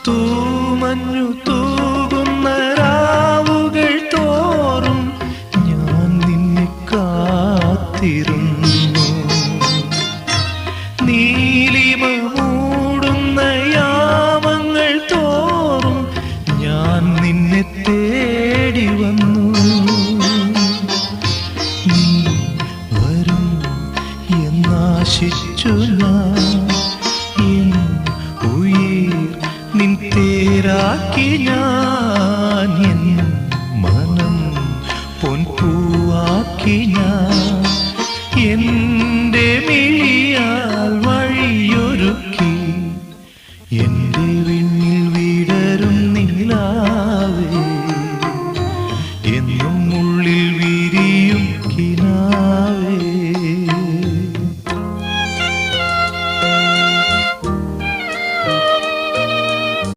തൂമഞ്ഞു തൂകുന്ന രാവുകൾ തോറും ഞാൻ നിന്നെ കാത്തിരുന്നു. നീലിമ മൂടുന്ന യാമങ്ങൾ തോറും ഞാൻ നിന്നെ തേടി വന്നു. നീ വരും എന്നാശിച്ചു ഞാൻ നിൻ തേരാക്കി ഞാൻ, എൻ മനം പൊൻപൂവാക്കി ഞാൻ.